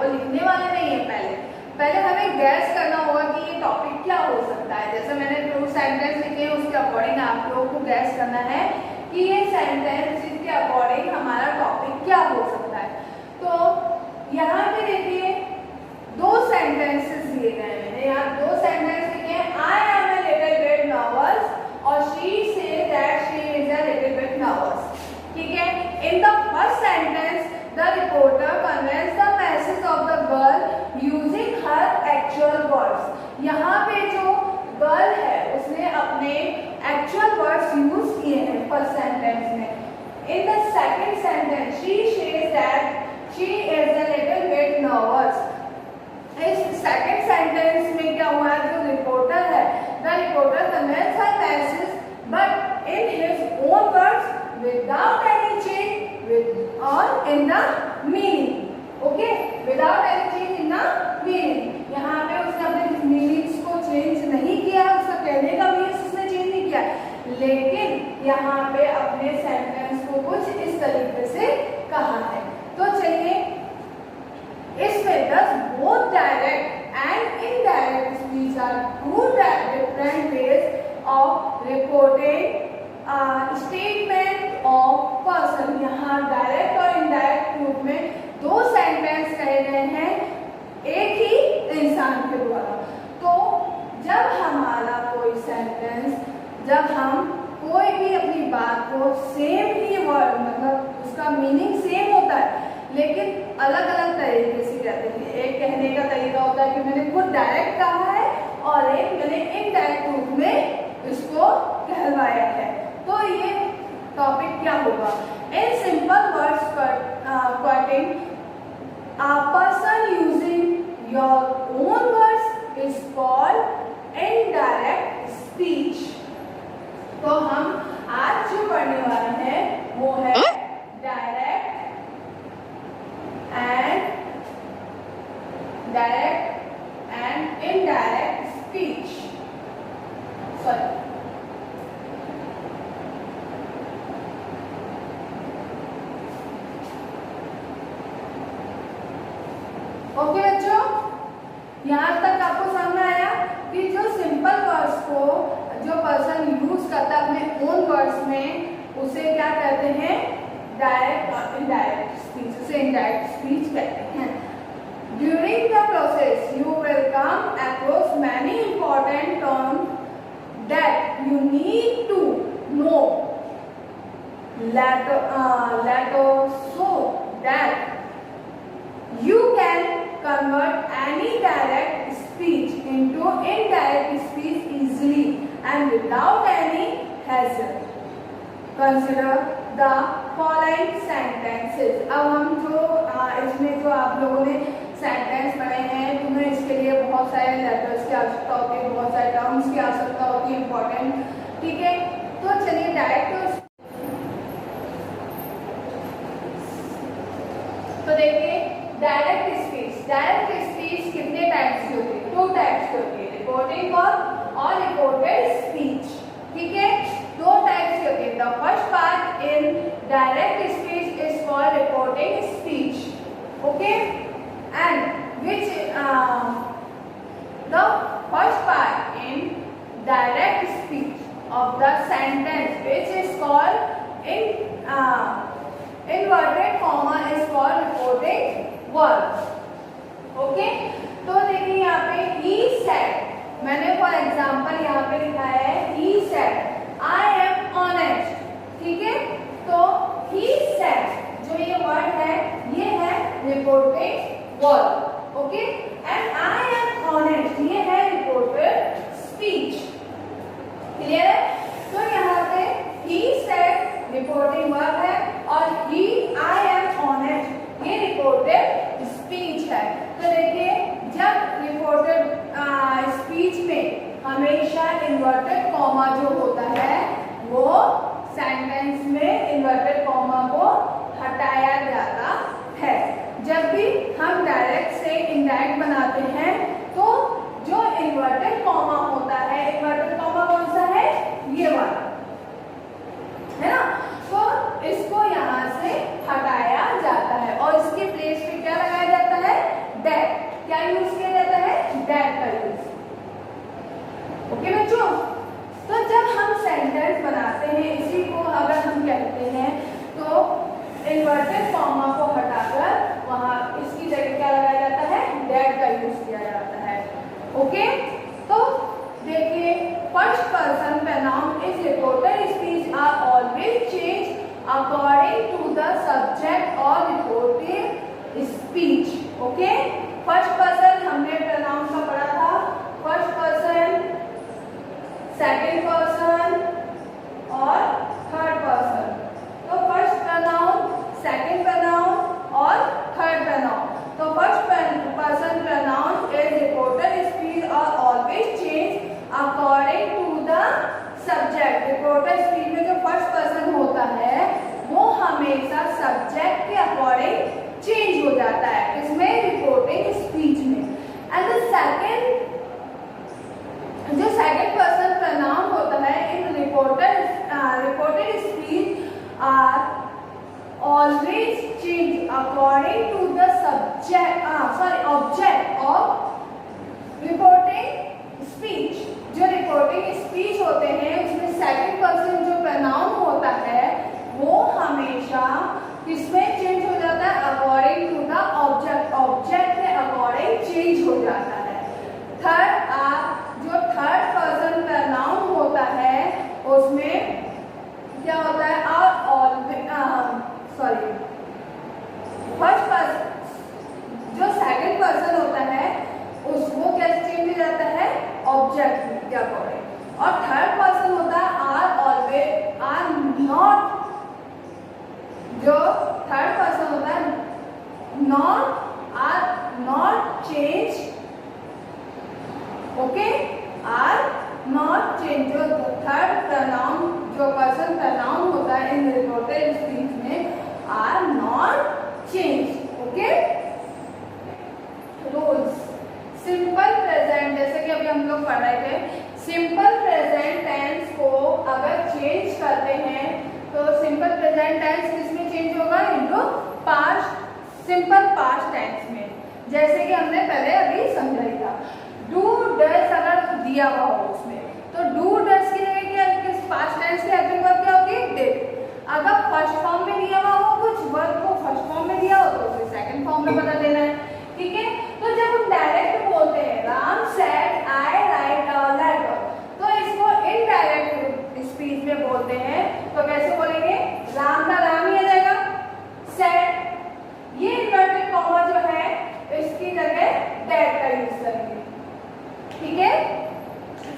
वो लिखने वाले नहीं है। पहले हमें गैस करना होगा कि ये टॉपिक क्या हो सकता है। जैसे मैंने ट्रू सेंटेंस लिखे उसके अकॉर्डिंग आप लोगों को गैस करना है कि ये सेंटेंस इसके अकॉर्डिंग हमारा टॉपिक क्या हो सकता है। तो यहाँ पे देखिए दो सेंटेंसेस दिए गए हैं। मैंने यहाँ दो सेंटेंस लिखे हैं, I am a little bit nervous और she says that she is a little bit nervous. ठीक है, in the first sentence the reporter conveys the message of the girl using her actual words. यहाँ पे जो girl है उसने अपने actual words use किए हैं फर्स्ट सेंटेंस में। In the second sentence she says that she is a little bit nervous. इस सेकंड सेंटेंस में क्या हुआ है, जो रिपोर्टर है the reporter conveys her message but in his own words without any change or in the meaning. Okay, without any change in the meaning. यहाँ पे उसने अपने मीनिंग्स को चेंज नहीं किया, उसका कहने का मीनिंग्स उसने चेंज नहीं किया, लेकिन यहाँ पे अपने सेंटेंस को कुछ इस तरीके से कहा है। तो चलिए इसमें this both direct and indirect speech are two different ways of reporting statement of person. यहाँ डायरेक्ट और इनडायरेक्ट रूप में दो सेंटेंस कहे गए हैं एक ही इंसान के द्वारा। तो जब हमारा कोई सेंटेंस, जब हम कोई भी अपनी बात को सेम ही वर्ड मतलब उसका मीनिंग सेम होता है लेकिन अलग अलग तरीके से कहते हैं। एक कहने का तरीका होता है कि मैंने खुद डायरेक्ट कहा है और एक मैंने इनडायरेक्ट रूप में इसको कहलवाया है। तो ये टॉपिक क्या होगा, in simple words quoting a person using your own words is called indirect speech। तो हम आज जो पढ़ने वाले हैं वो है direct and indirect speech. Sorry, okay बच्चों, यहाँ तक आपको समझ में आया कि जो सिंपल वर्ड्स को जो पर्सन यूज करता है अपने ओन वर्ड्स में उसे क्या कहते हैं, डायरेक्ट और इनडायरेक्ट स्पीच, उसे इनडायरेक्ट स्पीच कहते हैं। During the process you will come across many important terms that you need to know so that you can convert any direct speech into indirect speech easily and without any hassle. Consider the following sentences. अब हम जो इसमें जो आप लोगों ने sentence पढ़े हैं तुम्हें इसके लिए बहुत सारे लेटर्स की आवश्यकता होती है, बहुत सारे टर्म्स की आवश्यकता होती है इंपॉर्टेंट। ठीक है, तो चलिए डायरेक्ट तो देखिए डायरेक्ट स्पीच कितने टाइप्स की होती है, 2 टाइप्स की होती है, रिपोर्टिंग और रिपोर्टेड स्पीच। ठीक है, 2 टाइप्स की होती है। The first part in direct speech is called reporting speech. Okay, and which the first part in direct speech of the sentence which is called inverted comma is called reporting word. Okay, तो देखिए यहाँ पे he said, मैंने for example यहाँ पे लिखा है he said I am honest। ठीक है, तो he said जो ये वर्ड है ये है reported word. Okay, and I am honest ये है रिपोर्टेड स्पीच। क्लियर है, तो यहाँ पे he said रिपोर्टिंग वर्ड है और I am honest ये रिपोर्टेड स्पीच है। तो देखिए जब रिपोर्टेड स्पीच में हमेशा इन्वर्टेड कॉमा जो होता है वो सेंटेंस में इन्वर्टेड कॉमा को हटाया जाता है। जब भी हम डायरेक्ट से इनडायरेक्ट बनाते हैं तो जो इन्वर्टेड कॉमा होता है, इन्वर्टेड कॉमा कौन सा है, ये वाला है ना, तो इसको यहाँ से हटाया जाता है और इसके प्लेस पे क्या लगाया जाता है, ओके बच्चों, तो जब हम सेंटेंस बनाते हैं इसी को अगर हम कहते हैं तो इन्वर्टेड कॉमा को हटाकर वहां इसकी जगह क्या लगाया जाता है, दैट का यूज किया जाता है। ओके, तो देखिए first person pronoun is reported speech are always change according to the subject और reported speech. Okay, first person हमने प्रोनाउन का पढ़ा था, फर्स्ट पर्सन, सेकंड पर्सन और थर्ड पर्सन। तो फर्स्ट प्रोनाउन, सेकंड प्रोनाउन और थर्ड प्रोनाउन। तो first person pronoun is reported speech are always change according to the subject. Reported speech में जो फर्स्ट पर्सन होता है वो हमेशा सब्जेक्ट के अकॉर्डिंग चेंज हो जाता है, इसमें रिपोर्टिंग स्पीच में। एंड द सेकंड, जो सेकंड पर्सन प्रोनाउन होता है in reported speech are always change according to the subject object of reporting speech. जो रिपोर्टिंग स्पीच होते हैं उसमें सेकंड पर्सन जो प्रोनाउन होता है वो हमेशा किसमें चेंज हो जाता है, according to the object, object के अकॉर्डिंग चेंज हो जाता है। जो थर्ड पर्सन प्रोनाउन होता है उसमें क्या होता है, फर्स्ट पर्सन जो सेकंड पर्सन होता है उसको क्या चेंज हो जाता है, ऑब्जेक्ट के अकॉर्डिंग। और थर्ड पर्सन होता है आर ऑलवेज, आर नॉट, जो थर्ड पर्सन होता है not, are not change. Okay, are not change, जो थर्ड प्रोनाउन जो पर्सन प्रोनाउन होता है इन रिपोर्टेड स्पीच में are not change. Okay, rules, simple present, जैसे कि अभी हम लोग पढ़ रहे थे, सिंपल प्रेजेंट टेंस को अगर चेंज करते हैं तो सिंपल प्रेजेंट टेंस किसमें चेंज होगा, into past, simple past tense में। जैसे कि हमने पहले अभी समझा ही था, डू डज अगर दिया हुआ हो उसमें तो डू डज की जगह क्या, किस पास्ट टेंस की हेल्पिंग वर्ब क्या होगी, डिड। अगर फर्स्ट फॉर्म में दिया हुआ हो कुछ वर्ब को फर्स्ट फॉर्म में दिया हो तो उसे सेकंड फॉर्म में बदल देना है। ठीक है, तो जब हम डायरेक्ट बोलते हैं Ram said I write a letter, तो इसको इनडायरेक्ट स्पीच में बोलते हैं तो कैसे बोलेंगे, राम का राम ही आ जाएगा, सेड ये इन्वर्टेड कॉमा जो है इसकी जगह दैट का यूज करेंगे। ठीक है,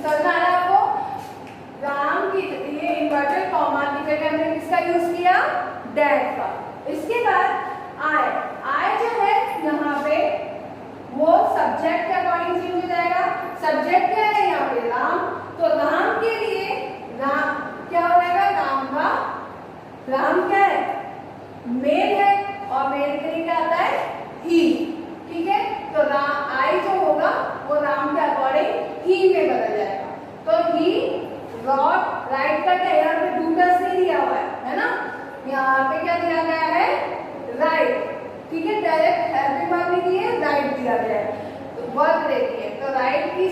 समझ में आया आपको, राम की ये इन्वर्टेड कॉमा की जगह हमने किसका यूज किया, दैट का। इसके बाद आई जो है यहाँ पे वो सब्जेक्ट के अकॉर्डिंग चेंज हो जाएगा। सब्जेक्ट क्या है यहाँ पे, राम, तो राम के लिए राम क्या हो जाएगा, राम क्या है, मेल है, और मेल के लिए क्या आता है, ही। ठीक है, तो राम आई जो होगा वो राम के अकॉर्डिंग ही में बदल जाएगा। तो ही रॉट, राइट का क्या यहाँ पे डू डज नहीं दिया हुआ है ना, यहाँ पे क्या दिया गया है, राइट। ठीक है, डायरेक्ट हेल्पिंग वर्ब नहीं दिए, राइट दिया गया है, तो वर्ब देती है। तो राइट की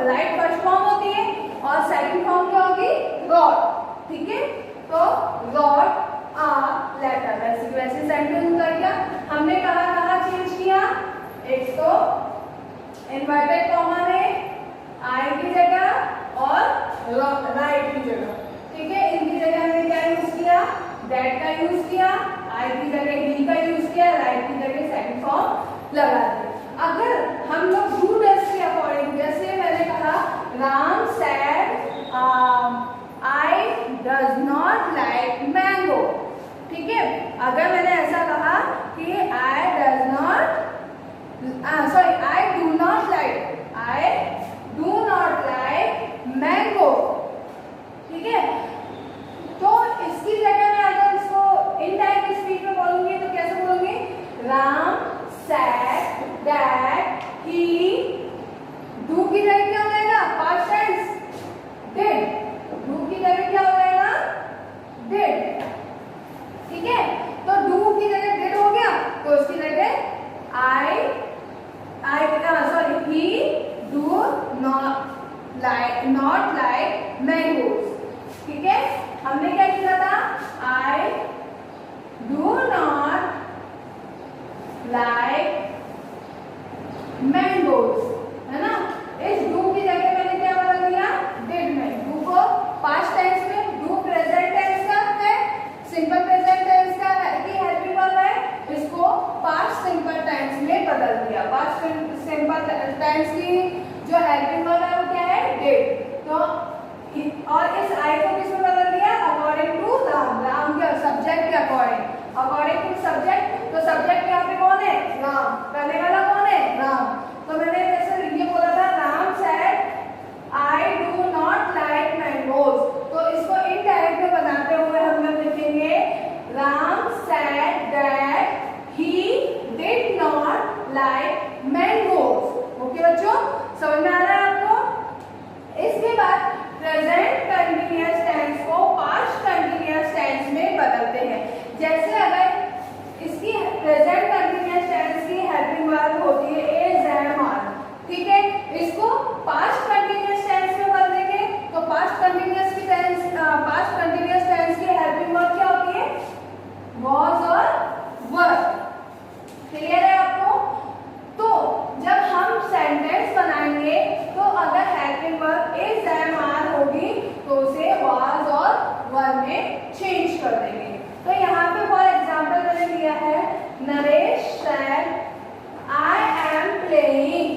राइट फर्स्ट फॉर्म होती है और सेकंड फॉर्म क्या होगी, रॉट। ठीक है, तो रॉट आ लेटर, वैसे वैसे सेंटेंस उतर गया। हमने कहाँ चेंज किया, एक तो इन्वर्टेड कॉमा में आई की जगह और राइट की जगह। ठीक है, इनकी जगह हमने क्या यूज किया, दैट का यूज किया, आई की जगह ही का यूज किया, राइट की जगह सेकंड फॉर्म लगा दिया। अगर हम लोग डू डज के अकॉर्डिंग, जैसे मैंने कहा Ram said I does not like mango. ठीक है, अगर मैंने ऐसा कहा कि I does not, I do not like mango. ठीक है, तो इसकी जगह में अगर इसको इनडायरेक्ट स्पीच में बोलूंगी तो कैसे बोलूंगी, Ram said that he, do की जगह क्या हो जाएगा, पास्ट टेंस, डिड। डू की जगह क्या हो जाएगा, डिड। ठीक है, तो डू की जगह डिड हो गया तो उसकी जगह आई ही डू नॉट ठीक है, हमने क्या लिखा था, I do not like mangoes, है ना। इस डू की जगह मैंने क्या बदल दिया, डिड में। डू को पास्ट टेंस में, डू प्रेजेंट टेंस का है, सिंपल प्रेजेंट टेंस का है कि हेल्पिंग वर्ब है, इसको पास्ट सिंपल टेंस में बदल दिया। पास्ट सिंपल टेंस की जो हेल्पिंग वर्ब है वो क्या है, डिड। तो और इस आई को किसमें बदल दिया, अकॉर्डिंग टू राम, राम के सब्जेक्ट के अकॉर्डिंग, अकॉर्डिंग टू सब्जेक्ट। तो सब्जेक्ट यहाँ पे कौन है, राम, करने वाला कौन है, राम। तो मैंने जैसे ये बोला था, Ram said I do not like mangoes, तो इसको इनडायरेक्ट में बनाते हुए हम लोग लिखेंगे Ram said that he did not like mangoes. Okay बच्चों, समझ में आ रहा है आपको। इसके बाद प्रेजेंट कंटीन्यूअस टेंस को पास्ट कंटीन्यूअस टेंस में बदलते हैं। जैसे अगर इसकी प्रेजेंट कंटीन्यूअस टेंस की हेल्पिंग वर्ब होती है इज, एम, आर, ठीक है, इसको पास्ट कंटीन्यूअस टेंस में बदल देंगे। तो पास्ट कंटीन्यूअस की टेंस, पास्ट कंटीन्यूअस टेंस की हेल्पिंग वर्ब क्या होती है, वाज और वर। क्लियर है आपको। तो जब हम सेंटेंस बनाएंगे तो अगर helping verb is, am, are होगी तो उसे वाज और वर में चेंज कर देंगे। तो यहाँ पे फॉर एग्जाम्पल मैंने लिया है, Naresh said I am playing,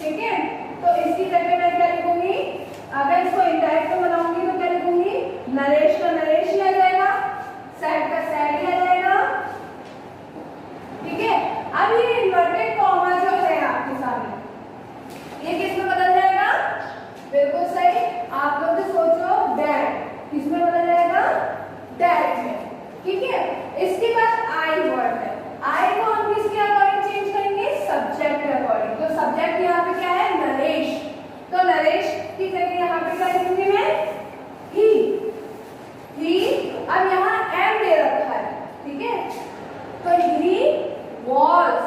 ठीक है। तो इसकी जगह मैं क्या लिखूंगी, अगर इसको इनडायरेक्ट में बनाऊंगी तो क्या लिखूंगी, नरेश का नरेश ही आ जाएगा, सैड का सैड ही आ जाएगा, ठीक है। अब ये इन्वर्टेड कॉमा जो है आपके सामने, ये किसमें बदल जाएगा, बिल्कुल सही, आप लोग भी सोचो, डैड, किसमें बदल जाएगा, डैड में, ठीक है। इसके बाद आई वर्ड है, आई को हम किसके अकॉर्डिंग चेंज करेंगे, सब्जेक्ट के अकॉर्डिंग। तो सब्जेक्ट यहाँ पे क्या है, नरेश, तो नरेश की जगह यहाँ पे क्या लिखूंगी मैं, ही, ही। अब यहाँ एम दे रखा है, ठीक है, तो ही was,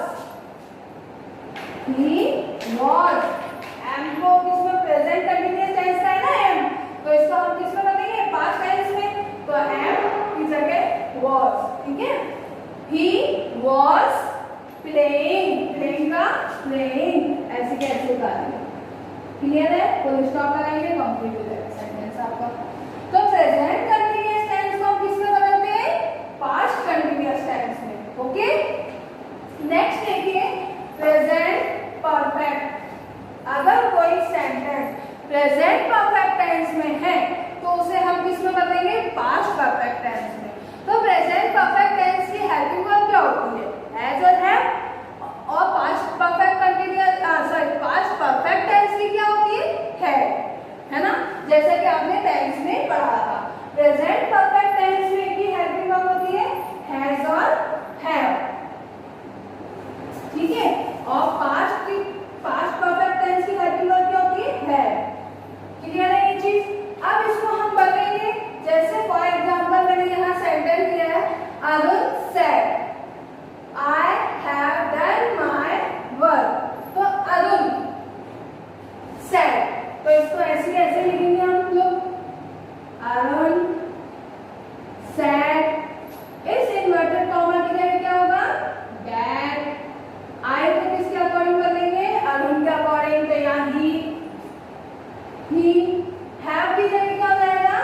एम को किसमें, प्रेजेंट कंटीन्यूअस टेंस का है ना एम, तो इसको हम किसमें बदलेंगे, पास्ट टेंस में। तो एम की जगह was, ठीक है। he was playing, playing का playing, ऐसे कैसे उतारेंगे, क्लियर है। फुल स्टॉप लगाएंगे, कंप्लीट हो जाएगा सेंटेंस आपका। तो प्रेजेंट कंटीन्यूअस टेंस को किसमें बदलते हैं, पास्ट कंटीन्यूअस टेंस में। ओके, नेक्स्ट देखिए प्रेजेंट परफेक्ट। अगर कोई सेंटेंस प्रेजेंट परफेक्ट टेंस में है तो उसे हम किसमें बदलेंगे, पास्ट परफेक्ट टेंस में। तो प्रेजेंट परफेक्ट टेंस की हेल्पिंग वर्ब क्या होती है, हैज और हैव। और past perfect continuous, sorry, past perfect tense की क्या होती है ना, जैसे कि आपने टेंस में पढ़ा था। प्रेजेंट परफेक्ट टेंस में की हेल्पिंग वर्ब होती है हैज और हैव, ठीक है। और पास्ट परफेक्ट टेंस की हेल्पिंग वर्ब क्या होती है, क्लियर है ये चीज। अब इसको हम बदलेंगे, जैसे फॉर एग्जांपल मैंने यहाँ सेंटेंस दिया है, Arun said I have done my work, तो अरुण सेड, तो इसको ऐसे ऐसे लिखेंगे हम लोग, अरुण सेड। इस इन्वर्टेड कॉमा की जगह क्या होगा, डैड। आई को किसके अकॉर्डिंग बदलेंगे, अरुण के अकॉर्डिंग, तो यहाँ ही। हैव की जगह क्या हो जाएगा,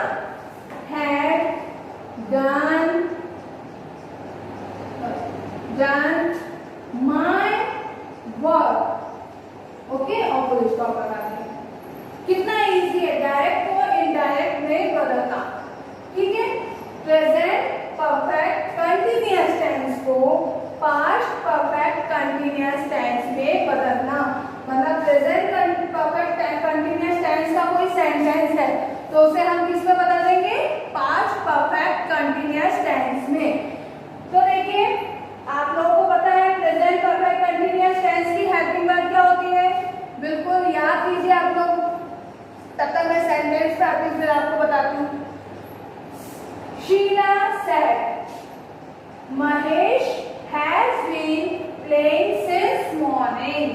had done my work. Okay, और फुल स्टॉप लगा देंगे। कितना इजी है डायरेक्ट को इनडायरेक्ट में बदलना, ठीक है। प्रेजेंट परफेक्ट कंटीन्यूअस टेंस को पास्ट परफेक्ट कंटीन्यूअस टेंस में बदलना, मतलब प्रेजेंट परफेक्ट कंटीन्यूअस टेंस का कोई सेंटेंस है तो उसे हम किस में बदल देंगे, पास्ट परफेक्ट कंटीन्यूअस टेंस में। तो देखिए आप लोगों को पता है प्रेजेंट परफेक्ट कंटीन्यूअस टेंस की हेल्पिंग वर्ब क्या होती है, बिल्कुल याद कीजिए आप लोग, तब तक मैं सेंटेंस प्रैक्टिस फिर आपको बताती हूँ। Sheela said Mahesh has been playing since morning.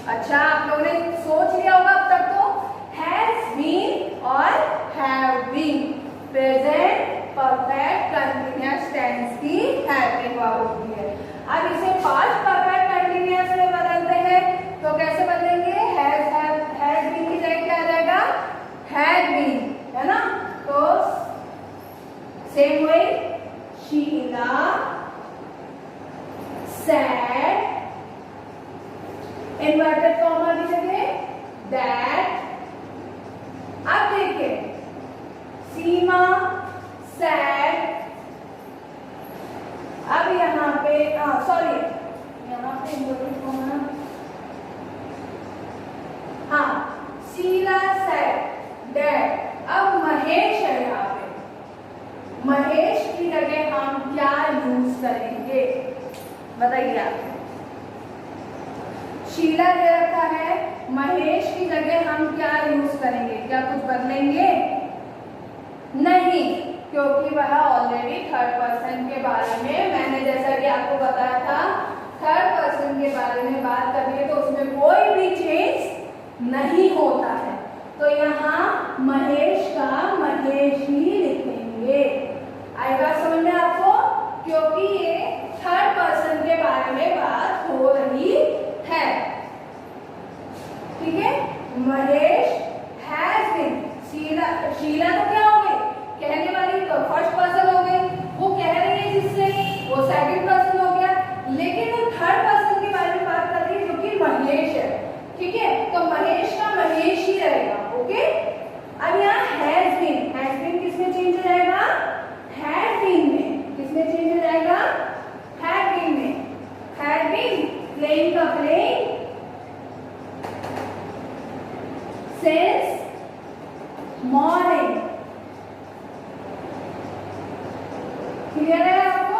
अच्छा, आप लोगों ने सोच लिया होगा अब तक तो हैज बीन और have been, present perfect continuous tense की हेल्पिंग वर्ब होती है। अब इसे पास्ट परफेक्ट कंटिन्यूअस में बदलते हैं तो कैसे बदलेंगे? हैज बीन की जगह क्या रहेगा? हैड बीन, है ना? तो same way Sheela said, inverted comma की जगह दैट। अब देखिए सीमा said, अब यहाँ पे सॉरी यहाँ पे इन्वर्टेड कॉमा, हाँ शीला said that। अब महेश है यहाँ पे, महेश की जगह हम क्या यूज करेंगे बताइए आप? शीला दे रखा है, महेश की जगह हम क्या यूज करेंगे? क्या कुछ बदलेंगे? नहीं, क्योंकि वह ऑलरेडी थर्ड पर्सन के बारे में, मैंने जैसा कि आपको बताया था, थर्ड पर्सन के बारे में बात करिए तो उसमें कोई भी चेंज नहीं होता है। तो यहाँ महेश का महेश ही लिखेंगे। आएगा समझ में आपको? क्योंकि ये थर्ड पर्सन के बारे में बात हो रही है। ठीक है, महेश हैज बीन, शीला तो क्या हो गई? कहने वाली तो फर्स्ट पर्सन हो गई, वो कह रही है जिससे वो सेकंड पर्सन हो गया, लेकिन वो थर्ड पर्सन के बारे में बात कर रही है जो कि महेश है। ठीक है, तो महेश का महेश ही रहेगा। ओके, अब यहाँ हैज बीन किसमें चेंज हो जाएगा? हैड बीन में। किसमें चेंज हो जाएगा? हैड बीन में। हैड बीन प्लेइंग का प्लेइंग सिंस मॉर्निंग। क्लियर है आपको?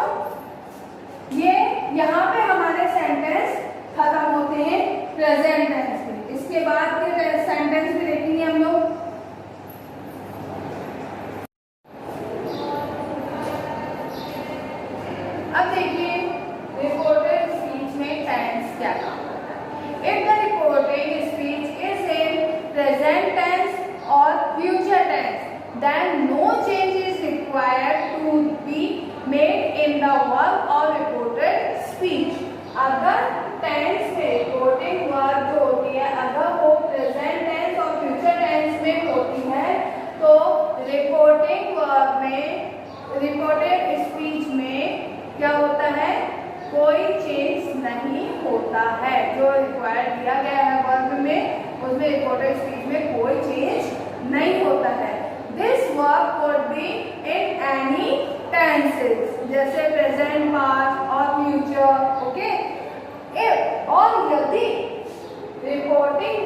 ये यहाँ पे हमारे सेंटेंस खत्म होते हैं प्रेजेंट टेंस में। इसके बाद के सेंटेंस भी देखेंगे हम लोग। अब देखिए रिपोर्टेड स्पीच में टेंस क्या काम करता है। If the reported speech is in present tense और future tense, then no change is required to be made in the verb or reported speech। अगर टेंस में रिपोर्टिंग वर्ब जो होती है, अगर वो प्रेजेंट टेंस और फ्यूचर टेंस में होती है तो रिपोर्टिंग वर्ब में, रिपोर्टेड स्पीच में क्या होता है? कोई चेंज नहीं होता है। जो रिक्वायर्ड दिया गया है वर्ब में, उसमें रिपोर्टेड स्पीच में कोई चेंज नहीं होता है। This verb could be in any tenses, जैसे present, past और future, okay? If और यदि रिपोर्टिंग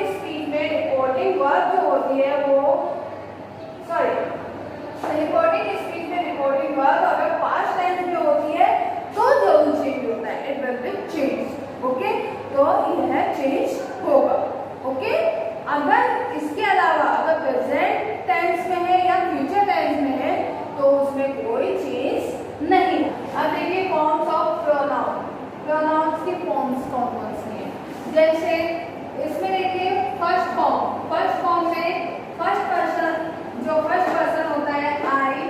स्पीच में रिपोर्टिंग वर्ब जो होती है वो, रिपोर्टिंग स्पीच में रिपोर्टिंग वर्ब अगर पास्ट टेंस में होती है तो जरूर चेंज होता है। It will be change. Okay, तो यह चेंज होगा। ओके, अगर इसके अलावा अगर प्रेजेंट टेंस में है या फ्यूचर टेंस में है तो उसमें कोई चेंज नहीं। अब देखिए फॉर्म्स ऑफ प्रोनाउन। प्रोनाउंस की फॉर्म्स कौन कौन सी हैं? जैसे इसमें देखिए फर्स्ट फॉर्म में फर्स्ट पर्सन होता है आई,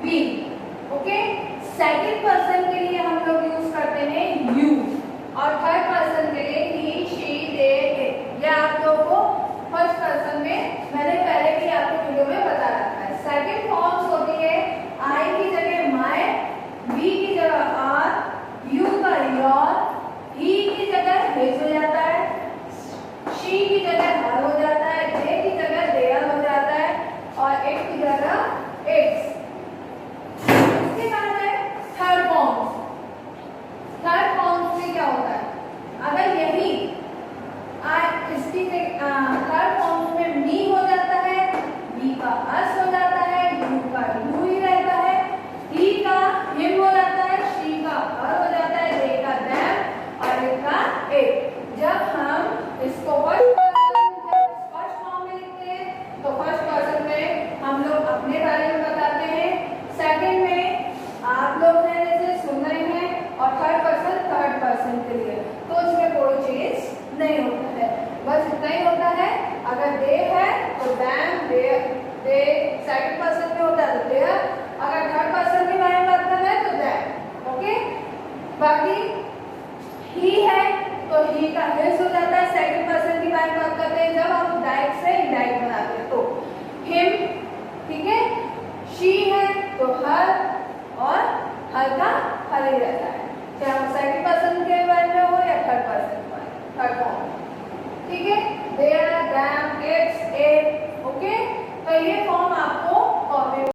वी। ओके, सेकंड पर्सन के लिए हम लोग यूज करते हैं यू, और थर्ड पर्सन के लिए ही, शी, दे, इट। यह आप लोगों को फर्स्ट पर्सन में मैंने पहले भी आपको वीडियो में बता रखा है। सेकंड फॉर्म्स होती है आई की जगह माय, वी की जगह आर, यू का योर, ही की जगह हिज हो जाता है, शी की जगह हर हो जाता है, दे की जगह देयर हो जाता है, और इट की जगह इट्स। इसके बाद है थर्ड फॉर्म्स। थर्ड फॉर्म्स में क्या होता है? अगर यही इसकी थर्ड फॉर्म में मी हो जाता है, वी का अस हो जाता है, यू का यू ही रहता है, ही का हिम हो जाता है, शी का हर हो जाता है, दे का देम, और इट का इट। जब हम इसको फर्स्ट फॉर्म में लिखते हैं तो फर्स्ट पर्सन में हम लोग अपने बारे में बताते हैं, सेकंड में आप लोग हैं जैसे सुन रहे हैं, और थर्ड पर्सन के लिए तो इसमें कोई चेंज नहीं होता है। बस इतना ही होता है। अगर दे है तो दैम, दे, सेकंड पर्सन में होता है तो देयर, अगर थर्ड पर्सन के बारे में बात करना है तो दैट। ओके, बाकी ही है तो ही का हिज हो जाता है, सेकंड पर्सन की बारे में बात करते हैं जब हम डायरेक्ट से इनडायरेक्ट बनाते हैं तो हिम, ठीक है। शी है तो हर, और हर का हर ही रहता है, चाहे हम सेकंड पर्सन के बारे में हो या थर्ड पर्सन के बारे में, थर्ड फॉर्म, ठीक है। There, them, its, it. Okay, तो ये फॉर्म आपको कॉपी